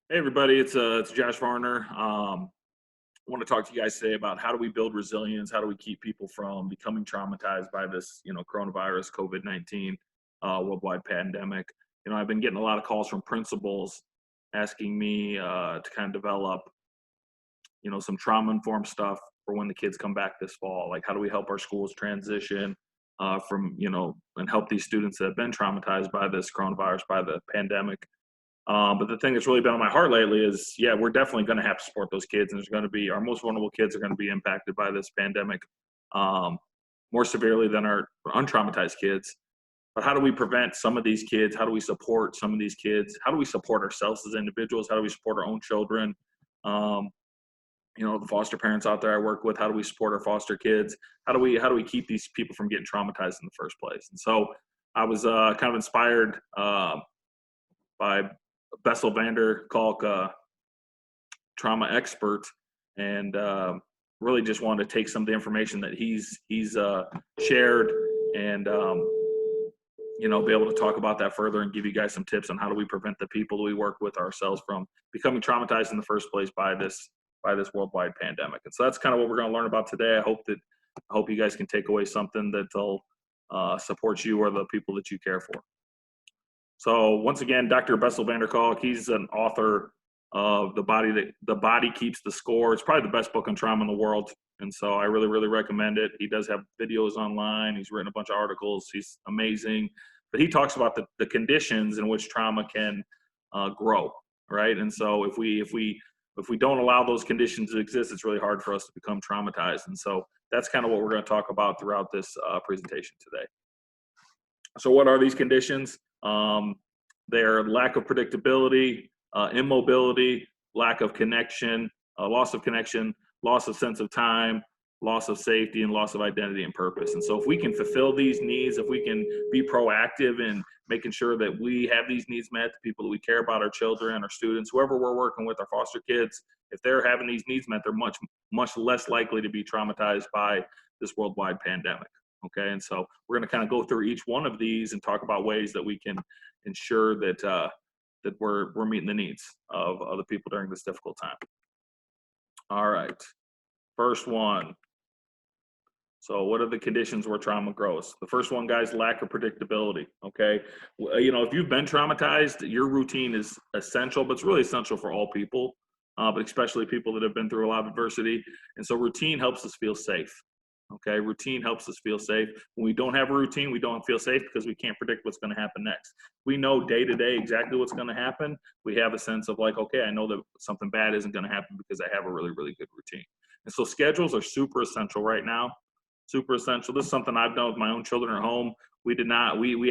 Hey everybody, it's Josh Varner. I want to talk to you guys today about how do we build resilience? How do we keep people from becoming traumatized by this, coronavirus, COVID-19, worldwide pandemic? I've been getting a lot of calls from principals asking me to kind of develop, some trauma-informed stuff for when the kids come back this fall. Like, how do we help our schools transition from, and help these students that have been traumatized by this coronavirus, by the pandemic. But the thing that's really been on my heart lately is, yeah, we're definitely going to have to support those kids, and there's going to be our most vulnerable kids are going to be impacted by this pandemic um, more severely than our untraumatized kids. But how do we prevent some of these kids? How do we support some of these kids? How do we support ourselves as individuals? How do we support our own children? Um, the foster parents out there I work with. How do we support our foster kids? How do we keep these people from getting traumatized in the first place? And so I was kind of inspired by Bessel van der Kolk, trauma expert, and really just wanted to take some of the information that he's shared and be able to talk about that further and give you guys some tips on how do we prevent the people that we work with ourselves from becoming traumatized in the first place by this worldwide pandemic. And so that's kind of what we're going to learn about today. I hope you guys can take away something that'll support you or the people that you care for. So once again, Dr. Bessel van der Kolk, he's an author of The Body Keeps the Score. It's probably the best book on trauma in the world. And so I really, really recommend it. He does have videos online. He's written a bunch of articles. He's amazing. But he talks about the conditions in which trauma can grow, right? And so if we don't allow those conditions to exist, it's really hard for us to become traumatized. And so that's kind of what we're going to talk about throughout this presentation today. So what are these conditions? Their lack of predictability, immobility, lack of connection, loss of connection, loss of sense of time, loss of safety, and loss of identity and purpose. And so if we can fulfill these needs, if we can be proactive in making sure that we have these needs met, the people that we care about, our children, our students, whoever we're working with, our foster kids, if they're having these needs met, they're much, much less likely to be traumatized by this worldwide pandemic. Okay, and so we're going to kind of go through each one of these and talk about ways that we can ensure that we're meeting the needs of other people during this difficult time. All right, first one. So what are the conditions where trauma grows? The first one, guys, lack of predictability. Okay, if you've been traumatized, your routine is essential, but it's really essential for all people, but especially people that have been through a lot of adversity. And so routine helps us feel safe. Okay, routine helps us feel safe. When we don't have a routine, we don't feel safe because we can't predict what's going to happen next. We know day to day exactly what's going to happen. We have a sense of like, okay, I know that something bad isn't going to happen because I have a really, really good routine. And so schedules are super essential right now. Super essential. This is something I've done with my own children at home. We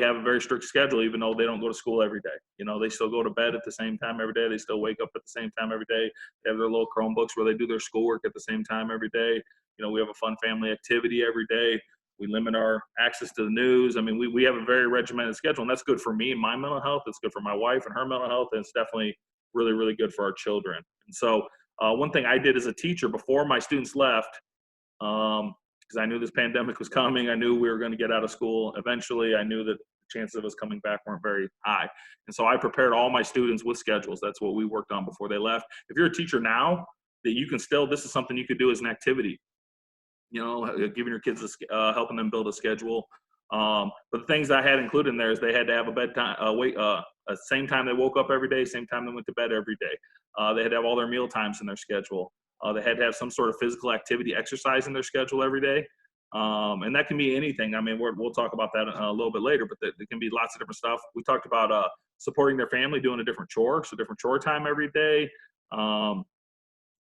have a very strict schedule, even though they don't go to school every day. They still go to bed at the same time every day. They still wake up at the same time every day. They have their little Chromebooks where they do their schoolwork at the same time every day. We have a fun family activity every day. We limit our access to the news. I mean, we have a very regimented schedule, and that's good for me and my mental health. It's good for my wife and her mental health, and it's definitely really, really good for our children. And so one thing I did as a teacher before my students left, because I knew this pandemic was coming. I knew we were going to get out of school eventually. I knew that the chances of us coming back weren't very high. And so I prepared all my students with schedules. That's what we worked on before they left. If you're a teacher now, that you can still, this is something you could do as an activity, giving your kids, helping them build a schedule. But the things I had included in there is they had to have a bedtime, same time they woke up every day, same time they went to bed every day. They had to have all their meal times in their schedule. They had to have some sort of physical activity, exercise in their schedule every day. And that can be anything. I mean, we'll talk about that a little bit later, but there can be lots of different stuff. We talked about supporting their family, doing a different chore, so different chore time every day.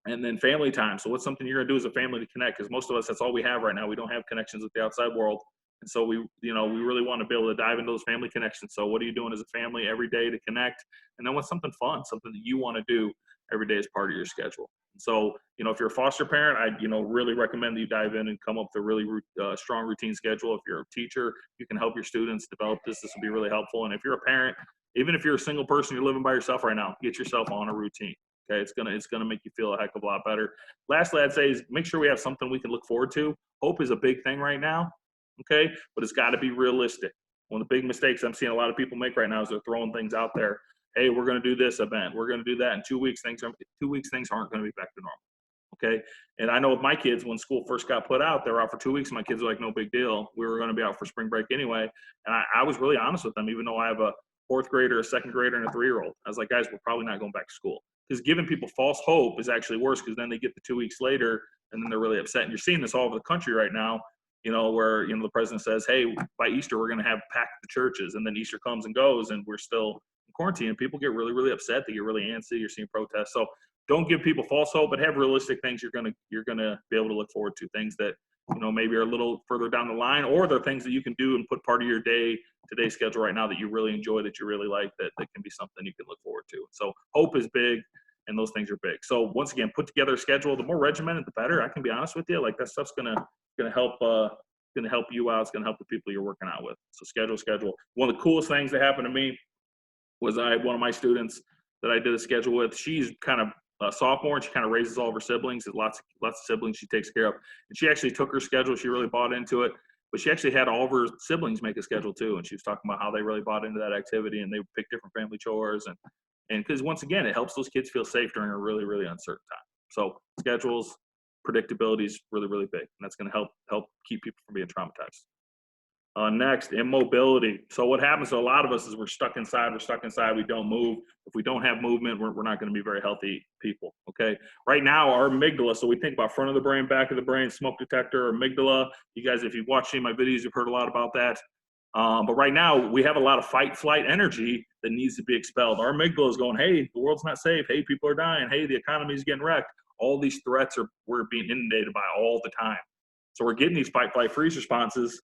And then family time. So what's something you're gonna do as a family to connect? Because most of us, that's all we have right now. We don't have connections with the outside world. And so we really want to be able to dive into those family connections. So what are you doing as a family every day to connect? And then what's something fun, something that you want to do every day as part of your schedule? And so, if you're a foster parent, I, really recommend that you dive in and come up with a really strong routine schedule. If you're a teacher, you can help your students develop this. This will be really helpful. And if you're a parent, even if you're a single person, you're living by yourself right now, get yourself on a routine. Okay, it's gonna make you feel a heck of a lot better. Lastly, I'd say is make sure we have something we can look forward to. Hope is a big thing right now, okay, but it's got to be realistic. One of the big mistakes I'm seeing a lot of people make right now is they're throwing things out there hey, we're going to do this event, we're going to do that in 2 weeks. Things aren't going to be back to normal. Okay. And I know with my kids, when school first got put out, they were out for 2 weeks. My kids were like, no big deal. We were going to be out for spring break anyway. And I was really honest with them, even though I have a fourth grader, a second grader, and a 3-year-old. I was like, guys, we're probably not going back to school. Because giving people false hope is actually worse, because then they get the 2 weeks later and then they're really upset. And you're seeing this all over the country right now, where, the president says, hey, by Easter, we're going to have packed the churches. And then Easter comes and goes and we're still in quarantine. And people get really, really upset. They get really antsy. You're seeing protests. So don't give people false hope, but have realistic things you're gonna be able to look forward to. Things that maybe are a little further down the line, or they're things that you can do and put part of your today's schedule right now that you really enjoy, that you really like, that can be something you can look forward to. So hope is big, and those things are big. So once again, put together a schedule. The more regimented, the better. I can be honest with you. Like, that stuff's gonna help. Gonna help you out. It's gonna help the people you're working out with. So schedule. One of the coolest things that happened to me was I had one of my students that I did a schedule with. She's kind of a sophomore, and she kind of raises all of her siblings. There's lots of siblings she takes care of. And she actually took her schedule. She really bought into it. But she actually had all of her siblings make a schedule too. And she was talking about how they really bought into that activity, and they would pick different family chores. And because once again, it helps those kids feel safe during a really, really uncertain time. So schedules, predictability is really, really big. And that's going to help keep people from being traumatized. Next, immobility. So what happens to a lot of us is we're stuck inside, we don't move. If we don't have movement, we're not going to be very healthy people, okay? Right now, our amygdala, so we think about front of the brain, back of the brain, smoke detector, amygdala. You guys, if you've watched any of my videos, you've heard a lot about that. But right now, we have a lot of fight, flight energy that needs to be expelled. Our amygdala is going, hey, the world's not safe. Hey, people are dying. Hey, the economy is getting wrecked. All these threats we're being inundated by all the time. So we're getting these fight, flight, freeze responses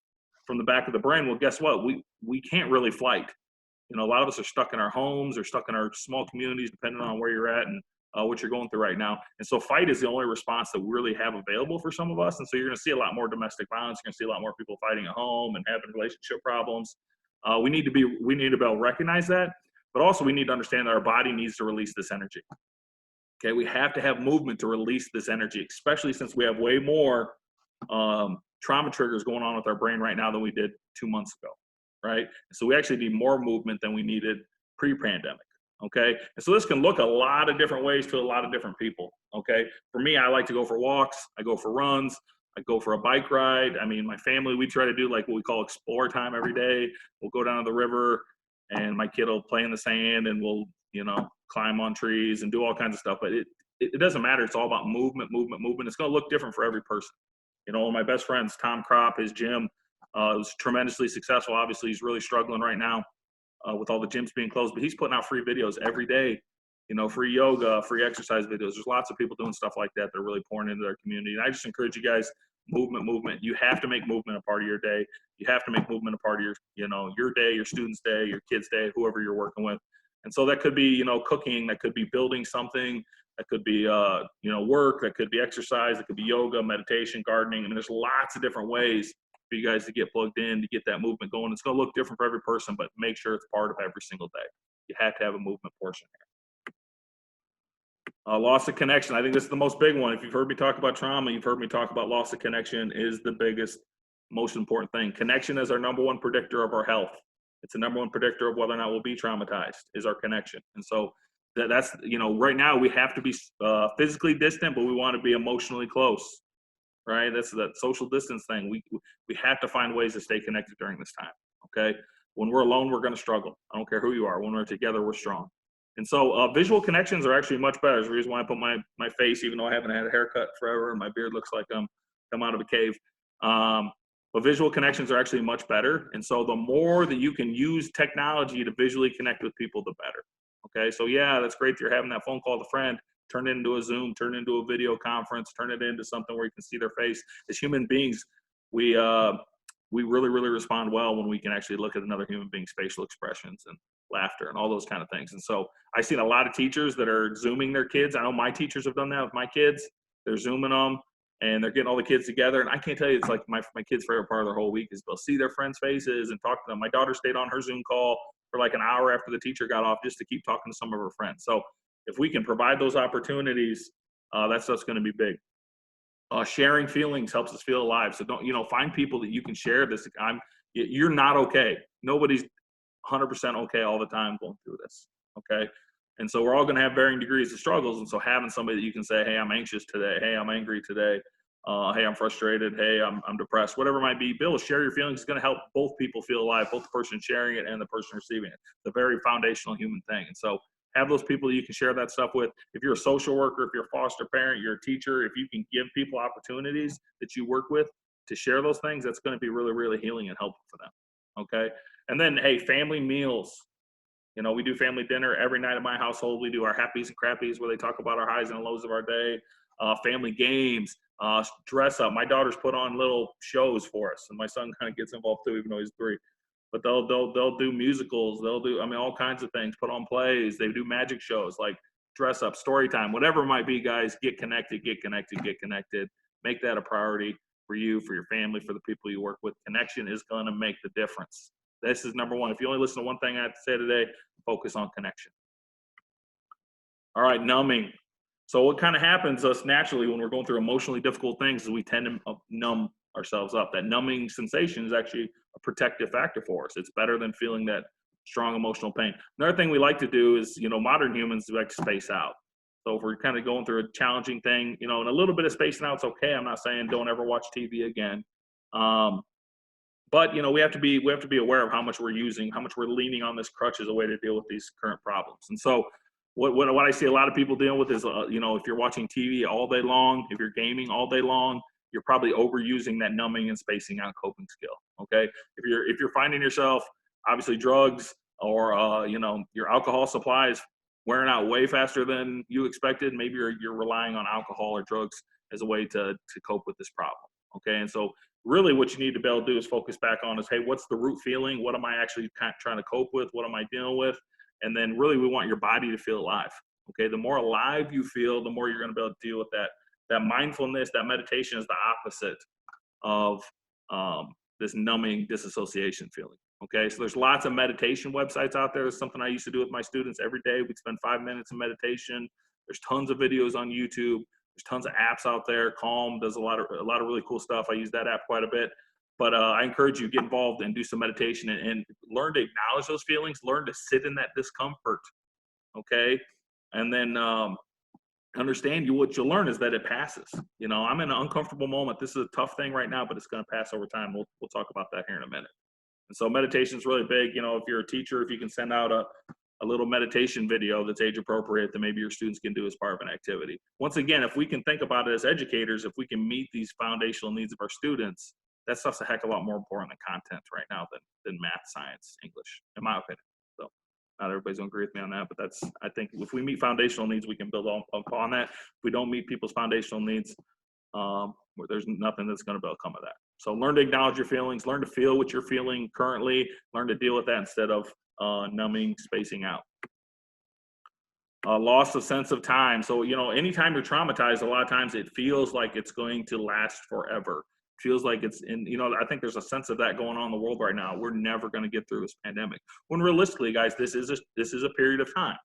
from the back of the brain. Well, guess what? We can't really flight. A lot of us are stuck in our homes or stuck in our small communities, depending on where you're at and what you're going through right now. And so fight is the only response that we really have available for some of us. And so you're going to see a lot more domestic violence. You're going to see a lot more people fighting at home and having relationship problems. We need to be able to recognize that, but also we need to understand that our body needs to release this energy. Okay, we have to have movement to release this energy, especially since we have way more trauma triggers going on with our brain right now than we did 2 months ago, right? So we actually need more movement than we needed pre-pandemic, okay? And so this can look a lot of different ways to a lot of different people, okay? For me, I like to go for walks, I go for runs, I go for a bike ride. I mean, my family, we try to do like what we call explore time every day. We'll go down to the river, and my kid will play in the sand, and we'll, climb on trees and do all kinds of stuff. But it doesn't matter. It's all about movement. It's going to look different for every person. One of my best friends, Tom Kropp, his gym was tremendously successful. Obviously, he's really struggling right now with all the gyms being closed, but he's putting out free videos every day, free yoga, free exercise videos. There's lots of people doing stuff like that. They're really pouring into their community. And I just encourage you guys, movement. You have to make movement a part of your day. You have to make movement a part of your day, your student's day, your kid's day, whoever you're working with. And so that could be, cooking, that could be building something, that could be, work, that could be exercise, that could be yoga, meditation, gardening. I mean, there's lots of different ways for you guys to get plugged in, to get that movement going. It's going to look different for every person, but make sure it's part of every single day. You have to have a movement portion here. Loss of connection. I think this is the most big one. If you've heard me talk about trauma, you've heard me talk about loss of connection is the biggest, most important thing. Connection is our number one predictor of our health. It's the number one predictor of whether or not we'll be traumatized, is our connection. And so that's, right now we have to be physically distant, but we want to be emotionally close, right? That's that social distance thing. We have to find ways to stay connected during this time, okay? When we're alone, we're going to struggle. I don't care who you are. When we're together, we're strong. And so visual connections are actually much better. It's the reason why I put my face, even though I haven't had a haircut forever and my beard looks like I'm come out of a cave. But visual connections are actually much better. And so the more that you can use technology to visually connect with people, the better. Okay, so yeah, that's great that you're having that phone call with a friend. Turn it into a Zoom, turn it into a video conference, turn it into something where you can see their face. As human beings, we really, really respond well when we can actually look at another human being's facial expressions and laughter and all those kind of things. And so I've seen a lot of teachers that are Zooming their kids. I know my teachers have done that with my kids. They're Zooming them, and they're getting all the kids together. And I can't tell you, it's like my kids' favorite part of their whole week is they'll see their friends' faces and talk to them. My daughter stayed on her Zoom call for like an hour after the teacher got off just to keep talking to some of her friends. So if we can provide those opportunities, that stuff's going to be big. Sharing feelings helps us feel alive. So don't, find people that you can share this. You're not okay. Nobody's 100% okay all the time going through this. Okay. And so we're all going to have varying degrees of struggles. And so having somebody that you can say, hey, I'm anxious today. Hey, I'm angry today. Hey, I'm frustrated. Hey, I'm depressed. Whatever it might be, Bill, share your feelings. It's going to help both people feel alive, both the person sharing it and the person receiving it. It's a very foundational human thing. And so have those people you can share that stuff with. If you're a social worker, if you're a foster parent, you're a teacher, if you can give people opportunities that you work with to share those things, that's going to be really, really healing and helpful for them. Okay. And then, hey, family meals. You know, we do family dinner every night in my household. We do our happies and crappies where they talk about our highs and lows of our day. Family games, dress up. My daughters put on little shows for us, and my son kind of gets involved too, even though he's 3. But they'll do musicals. They'll do, I mean, all kinds of things. Put on plays. They do magic shows, like dress up, story time, whatever it might be. Guys, get connected, get connected, get connected. Make that a priority for you, for your family, for the people you work with. Connection is going to make the difference. This is number one. If you only listen to one thing I have to say today, focus on connection. All right, numbing. So what kind of happens us naturally when we're going through emotionally difficult things is we tend to numb ourselves up. That numbing sensation is actually a protective factor for us. It's better than feeling that strong emotional pain. Another thing we like to do is, you know, modern humans like to space out. So if we're kind of going through a challenging thing, you know, and a little bit of spacing out's okay. I'm not saying don't ever watch TV again. But you know, we have to be aware of how much we're using, how much we're leaning on this crutch as a way to deal with these current problems. And so, what I see a lot of people dealing with is, you know, if you're watching TV all day long, if you're gaming all day long, you're probably overusing that numbing and spacing out coping skill. Okay, if you're finding yourself obviously drugs or you know, your alcohol supply is wearing out way faster than you expected, maybe you're relying on alcohol or drugs as a way to cope with this problem. Okay, and so really what you need to be able to do is focus back on is, hey, what's the root feeling? What am I actually kind of trying to cope with? What am I dealing with? And then really we want your body to feel alive. Okay, the more alive you feel, the more you're going to be able to deal with that. That mindfulness, that meditation is the opposite of this numbing disassociation feeling. Okay, so there's lots of meditation websites out there. It's something I used to do with my students every day. We'd spend 5 minutes in meditation. There's tons of videos on YouTube. There's tons of apps out there. Calm does a lot of really cool stuff. I use that app quite a bit. But I encourage you to get involved and do some meditation and learn to acknowledge those feelings. Learn to sit in that discomfort. Okay, and then understand what you'll learn is that it passes. You know, I'm in an uncomfortable moment. This is a tough thing right now, but it's going to pass over time. We'll talk about that here in a minute. And so meditation is really big. You know, if you're a teacher, if you can send out a little meditation video that's age appropriate that maybe your students can do as part of an activity. Once again, if we can think about it as educators, if we can meet these foundational needs of our students, that stuff's a heck of a lot more important than content right now than math, science, English, in my opinion. So not everybody's gonna agree with me on that, but I think if we meet foundational needs, we can build upon that. If we don't meet people's foundational needs, there's nothing that's gonna come of that. So learn to acknowledge your feelings, learn to feel what you're feeling currently, learn to deal with that instead of numbing, spacing out. Loss of sense of time. So, you know, anytime you're traumatized, a lot of times it feels like it's going to last forever. It feels like it's in, you know, I think there's a sense of that going on in the world right now. We're never going to get through this pandemic. When realistically, guys, this is a period of time.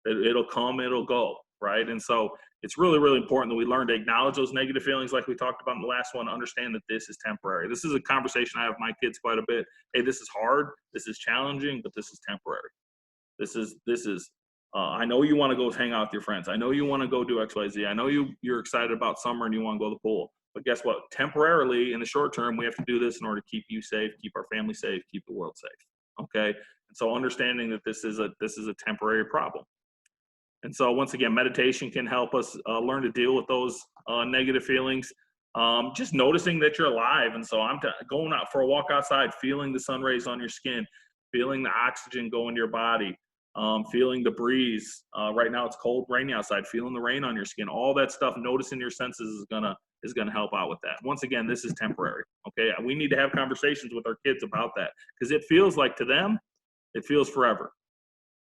It'll come, it'll go, right? And so it's really, really important that we learn to acknowledge those negative feelings like we talked about in the last one, understand that this is temporary. This is a conversation I have with my kids quite a bit. Hey, this is hard, this is challenging, but this is temporary. This is I know you want to go hang out with your friends. I know you want to go do XYZ. I know you're excited about summer and you want to go to the pool. But guess what? Temporarily, in the short term, we have to do this in order to keep you safe, keep our family safe, keep the world safe. Okay? And so understanding that this is a temporary problem. And so once again, meditation can help us learn to deal with those negative feelings. Just noticing that you're alive. And so I'm going out for a walk outside, feeling the sun rays on your skin, feeling the oxygen go into your body, feeling the breeze. Right now it's cold, rainy outside, feeling the rain on your skin. All that stuff, noticing your senses is gonna help out with that. Once again, this is temporary. Okay, we need to have conversations with our kids about that because it feels like to them, it feels forever.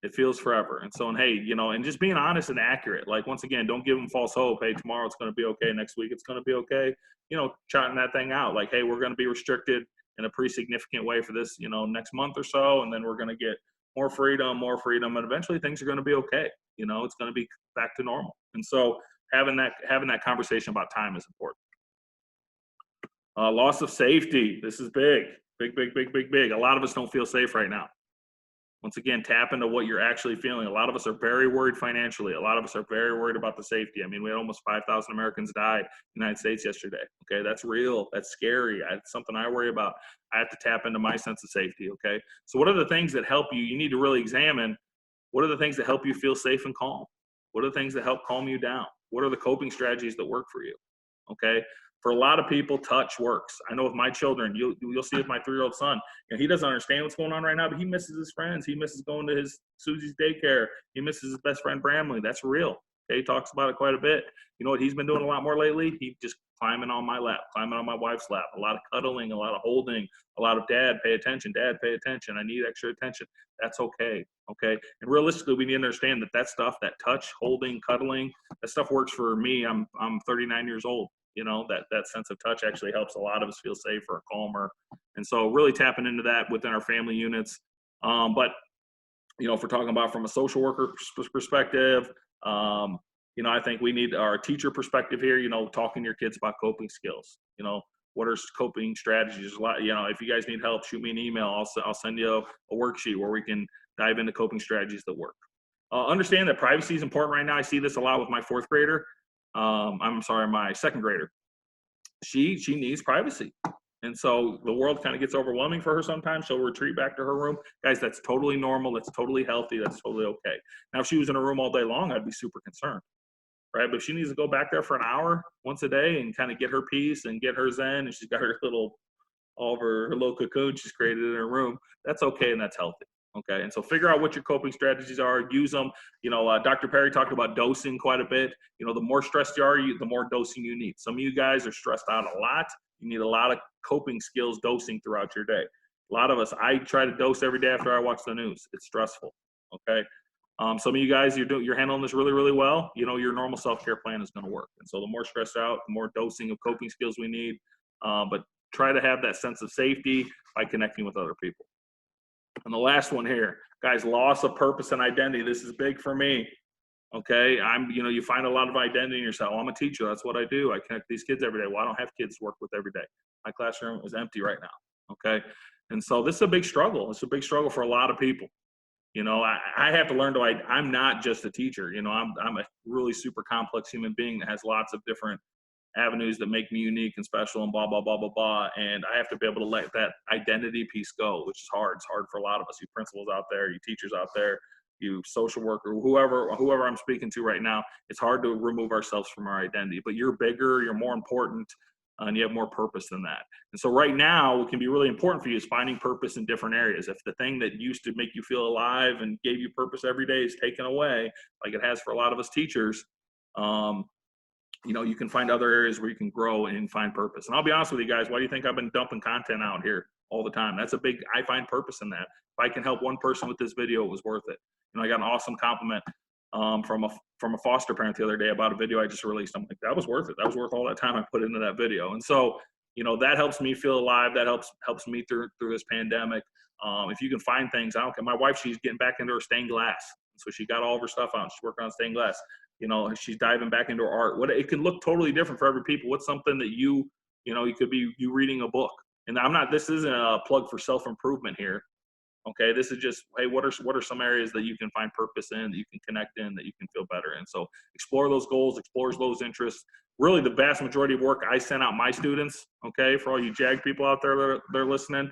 It feels forever. And so, and hey, you know, and just being honest and accurate. Like, once again, don't give them false hope. Hey, tomorrow it's going to be okay. Next week it's going to be okay. You know, charting that thing out. Like, hey, we're going to be restricted in a pretty significant way for this, you know, next month or so. And then we're going to get more freedom. And eventually things are going to be okay. You know, it's going to be back to normal. And so having that conversation about time is important. Loss of safety. This is big. Big. A lot of us don't feel safe right now. Once again, tap into what you're actually feeling. A lot of us are very worried financially. A lot of us are very worried about the safety. I mean, we had almost 5,000 Americans died in the United States yesterday. Okay, that's real. That's scary. It's something I worry about. I have to tap into my sense of safety. Okay, so what are the things that help you? You need to really examine what are the things that help you feel safe and calm. What are the things that help calm you down? What are the coping strategies that work for you? Okay. For a lot of people, touch works. I know with my children, you'll see with my 3-year-old son, he doesn't understand what's going on right now, but he misses his friends. He misses going to his Susie's daycare. He misses his best friend Bramley. That's real. Okay, he talks about it quite a bit. You know what he's been doing a lot more lately? He just climbing on my lap, climbing on my wife's lap. A lot of cuddling, a lot of holding, a lot of dad, pay attention. Dad, pay attention. I need extra attention. That's okay. Okay. And realistically, we need to understand that stuff, that touch, holding, cuddling, that stuff works for me. I'm 39 years old. You know, that sense of touch actually helps a lot of us feel safer, calmer. And so really tapping into that within our family units. But, if we're talking about from a social worker perspective, I think we need our teacher perspective here, talking to your kids about coping skills. What are coping strategies? A lot, if you guys need help, shoot me an email. I'll send you a worksheet where we can dive into coping strategies that work. Understand that privacy is important right now. I see this a lot with my 4th grader. My 2nd grader. She needs privacy. And so the world kind of gets overwhelming for her sometimes. She'll retreat back to her room. Guys, that's totally normal. That's totally healthy. That's totally okay. Now, if she was in a room all day long, I'd be super concerned, right? But if she needs to go back there for an hour once a day and kind of get her peace and get her zen, and she's got her little cocoon she's created in her room, that's okay and that's healthy. Okay, and so figure out what your coping strategies are, use them. Dr. Perry talked about dosing quite a bit. The more stressed you are, the more dosing you need. Some of you guys are stressed out a lot. You need a lot of coping skills dosing throughout your day. A lot of us, I try to dose every day after I watch the news. It's stressful. Okay, some of you guys, you're handling this really, really well. Your normal self-care plan is going to work. And so the more stressed out, the more dosing of coping skills we need. But try to have that sense of safety by connecting with other people. And the last one here, guys, loss of purpose and identity. This is big for me. Okay. You find a lot of identity in yourself. I'm a teacher. That's what I do. I connect these kids every day. Well, I don't have kids to work with every day. My classroom is empty right now. Okay. And so this is a big struggle. It's a big struggle for a lot of people. I have to learn I'm not just a teacher. I'm a really super complex human being that has lots of different avenues that make me unique and special and blah, blah, blah, blah, blah. And I have to be able to let that identity piece go, which is hard. It's hard for a lot of us, you principals out there, you teachers out there, you social worker, whoever I'm speaking to right now. It's hard to remove ourselves from our identity, but you're bigger, you're more important, and you have more purpose than that. And so right now, what can be really important for you is finding purpose in different areas. If the thing that used to make you feel alive and gave you purpose every day is taken away, like it has for a lot of us teachers, you can find other areas where you can grow and find purpose. And I'll be honest with you guys, why do you think I've been dumping content out here all the time? I find purpose in that. If I can help one person with this video, it was worth it. I got an awesome compliment from a foster parent the other day about a video I just released. I'm like, that was worth it. That was worth all that time I put into that video. And so, that helps me feel alive. That helps me through this pandemic. If you can find things, I don't care. My wife, she's getting back into her stained glass. So she got all of her stuff out. She's working on stained glass. She's diving back into her art. It can look totally different for every people. What's something that you could be you reading a book. And this isn't a plug for self-improvement here. Okay. This is just, hey, what are some areas that you can find purpose in, that you can connect in, that you can feel better in? So explore those goals, explore those interests. Really the vast majority of work I sent out my students, okay, for all you JAG people out there that are listening,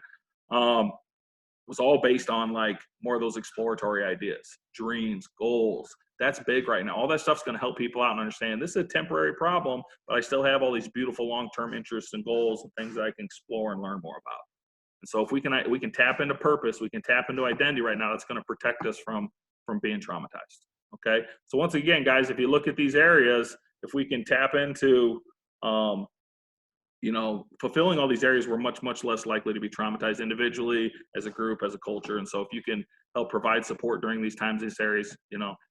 was all based on like more of those exploratory ideas, dreams, goals. That's big right now. All that stuff's going to help people out and understand this is a temporary problem, but I still have all these beautiful long-term interests and goals and things that I can explore and learn more about. And so if we can tap into purpose, we can tap into identity right now, that's going to protect us from being traumatized. Okay. So once again, guys, if you look at these areas, if we can tap into, fulfilling all these areas, we're much, much less likely to be traumatized individually, as a group, as a culture. And so if you can help provide support during these times, these areas,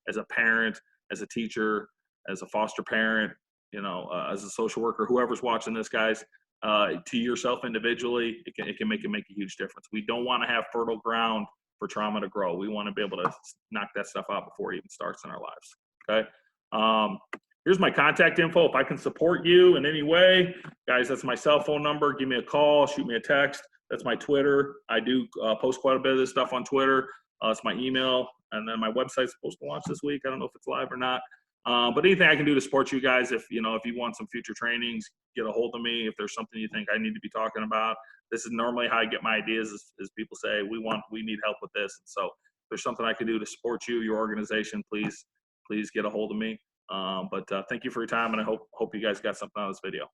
as a parent, as a teacher, as a foster parent, as a social worker, whoever's watching this, guys, to yourself individually, it can make a huge difference. We don't want to have fertile ground for trauma to grow. We want to be able to knock that stuff out before it even starts in our lives. Okay. Here's my contact info. If I can support you in any way, guys, that's my cell phone number. Give me a call, shoot me a text. That's my Twitter. I do post quite a bit of this stuff on Twitter. It's my email, and then my website's supposed to launch this week. I don't know if it's live or not. But anything I can do to support you guys, if you want some future trainings, get a hold of me. If there's something you think I need to be talking about, this is normally how I get my ideas. Is people say we need help with this, and so if there's something I can do to support you, your organization, please get a hold of me. But thank you for your time, and I hope you guys got something out of this video.